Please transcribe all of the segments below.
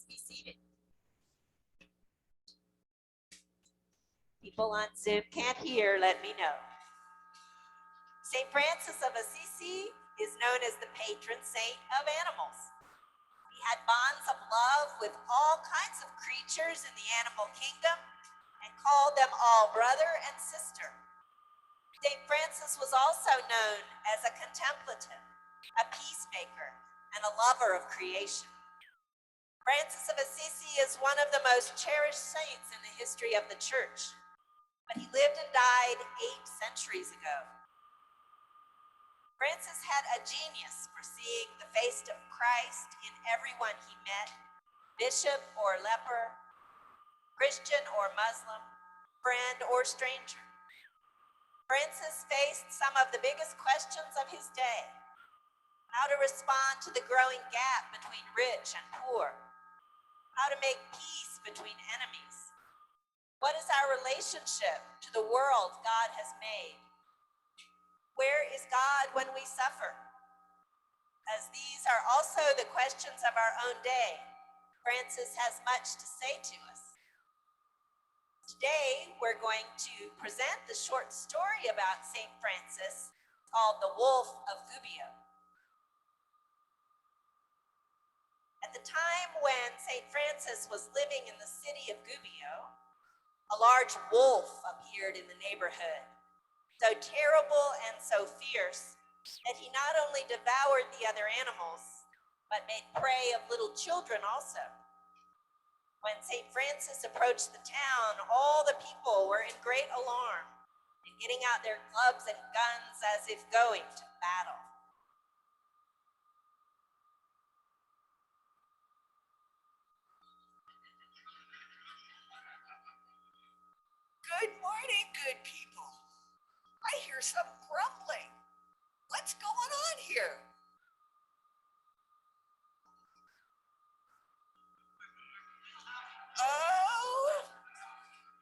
Be seated. People on Zoom can't hear, let me know. St. Francis of Assisi is known as the patron saint of animals. He had bonds of love with all kinds of creatures in the animal kingdom and called them all brother and sister. St. Francis was also known as a contemplative, a peacemaker, and a lover of creation. Francis of Assisi is one of the most cherished saints in the history of the Church, but he lived and died 8 centuries ago. Francis had a genius for seeing the face of Christ in everyone he met, bishop or leper, Christian or Muslim, friend or stranger. Francis faced some of the biggest questions of his day: how to respond to the growing gap between rich and poor, how to make peace between enemies, what is our relationship to the world God has made, where is God when we suffer? As these are also the questions of our own day, Francis has much to say to us. Today, we're going to present the short story about St. Francis called The Wolf of Gubbio. At the time when St. Francis was living in the city of Gubbio, a large wolf appeared in the neighborhood, so terrible and so fierce that he not only devoured the other animals, but made prey of little children also. When St. Francis approached the town, all the people were in great alarm and getting out their clubs and guns as if going to battle. Good morning, good people. I hear some grumbling. What's going on here?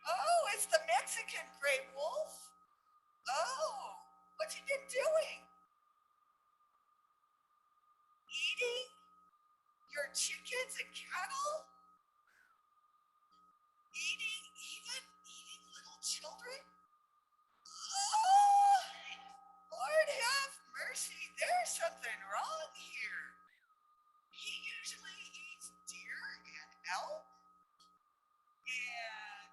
Oh, it's the Mexican gray wolf. Oh, what's he been doing? Eating your chickens and cattle? Eating little children? Oh, Lord have mercy. There's something wrong here. He usually eats deer and elk and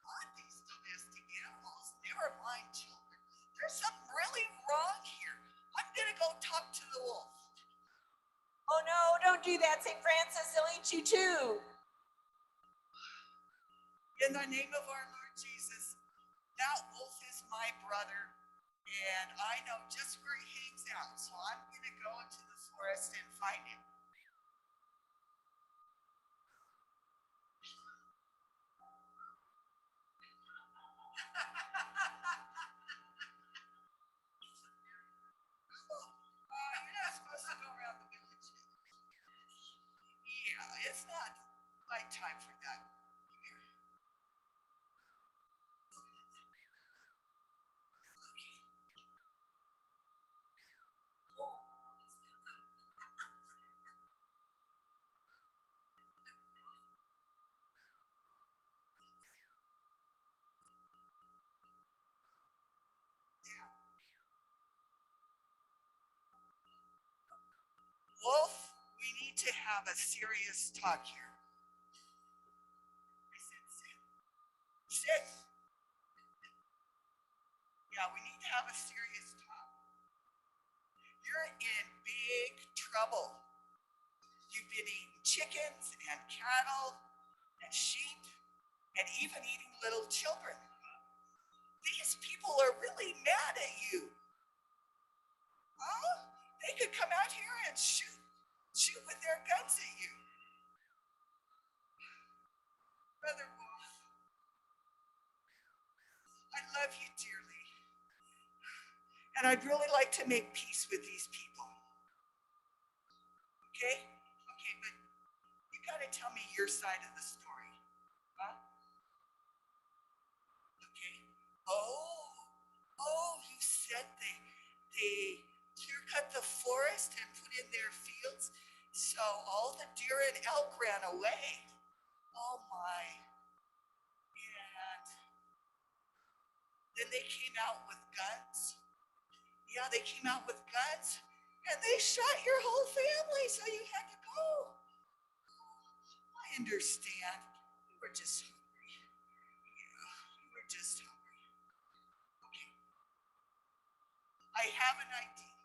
not these domestic animals. Never mind children. There's something really wrong here. I'm gonna go talk to the wolf. Oh no, don't do that, St. Francis, he'll eat you too. In the name of our Lord Jesus, that wolf is my brother, and I know just where he hangs out, so I'm gonna go into the forest and find him. You're not supposed to go around the village. Yeah, it's not my time for that. Wolf, we need to have a serious talk here. I said sit. Sit. Yeah, we need to have a serious talk. You're in big trouble. You've been eating chickens and cattle and sheep and even eating little children. These people are really mad at you. Huh? They could come out here and shoot with their guns at you. Brother Wolf, I love you dearly. And I'd really like to make peace with these people. Okay? Okay, but you gotta tell me your side of the story. Huh? Okay. Oh, you said they clear cut the forest and put in their fields So all the deer and elk ran away. Oh my. And then they came out with guns. Yeah, they came out with guns and they shot your whole family, so you had to go. I understand. You were just hungry. Yeah, you were just hungry. Okay. I have an idea.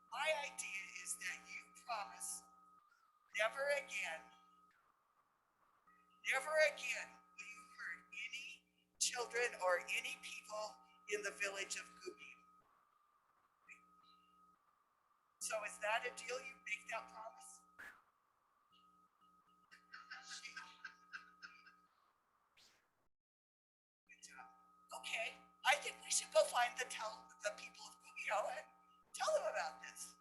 My idea is that you promise never again will you hurt any children or any people in the village of Gubbio. So is that a deal? You make that promise? Good job. Okay, I think we should go find the people of Gubbio and tell them about this.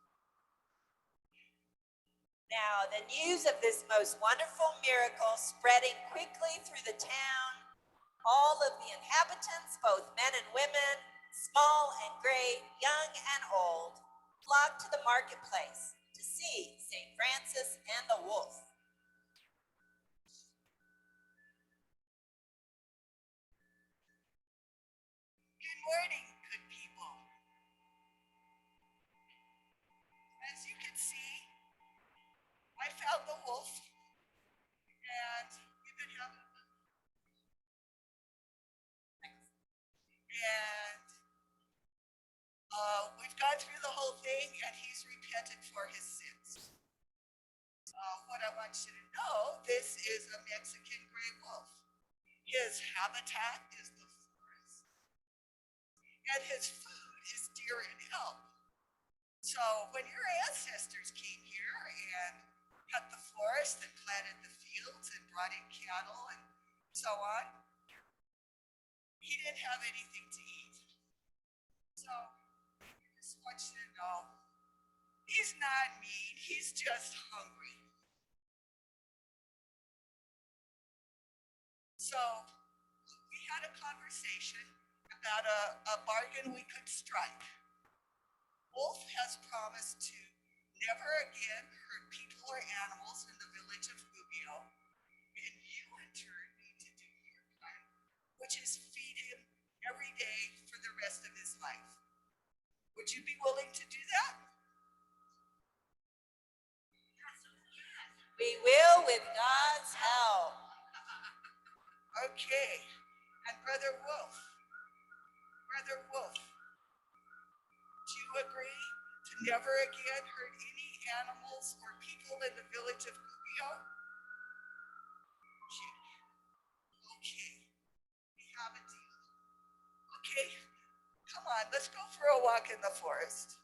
Now, the news of this most wonderful miracle spreading quickly through the town, all of the inhabitants, both men and women, small and great, young and old, flocked to the marketplace to see St. Francis and the wolf. Good morning, good people. As you can see, I found the wolf, and we've been having and we've gone through the whole thing, and he's repented for his sins. What I want you to know, this is a Mexican gray wolf. His habitat is the forest, and his food is deer and elk. So when your ancestors came here and cut the forest and planted the fields and brought in cattle and so on, he didn't have anything to eat. So I just want you to know, he's not mean, he's just hungry. So we had a conversation about a bargain we could strike. Wolf has promised to never again hurt people or animals in the village of Gubbio, and you in turn need to do your part, which is feed him every day for the rest of his life. Would you be willing to do that? We will with God's help. Okay. And Brother Wolf, do you agree to never again hurt any animals or people in the village of Gubbio? Okay. We have a deal. Okay. Come on, let's go for a walk in the forest.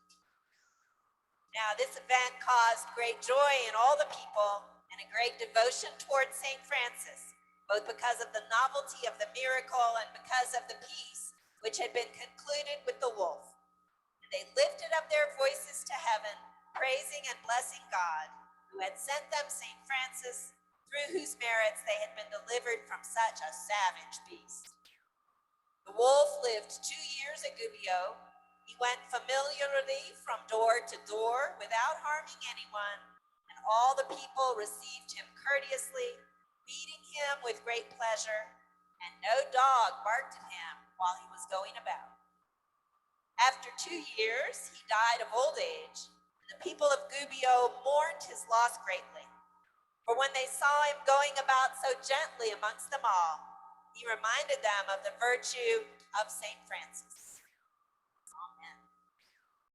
Now, this event caused great joy in all the people and a great devotion towards St. Francis, both because of the novelty of the miracle and because of the peace which had been concluded with the wolf. And they lifted up their voices to heaven, praising and blessing God, who had sent them St. Francis, through whose merits they had been delivered from such a savage beast. The wolf lived 2 years at Gubbio. He went familiarly from door to door without harming anyone, and all the people received him courteously, feeding him with great pleasure, and no dog barked at him while he was going about. After 2 years, he died of old age, and the people of Gubbio mourned his loss greatly. For when they saw him going about so gently amongst them all, he reminded them of the virtue of St. Francis.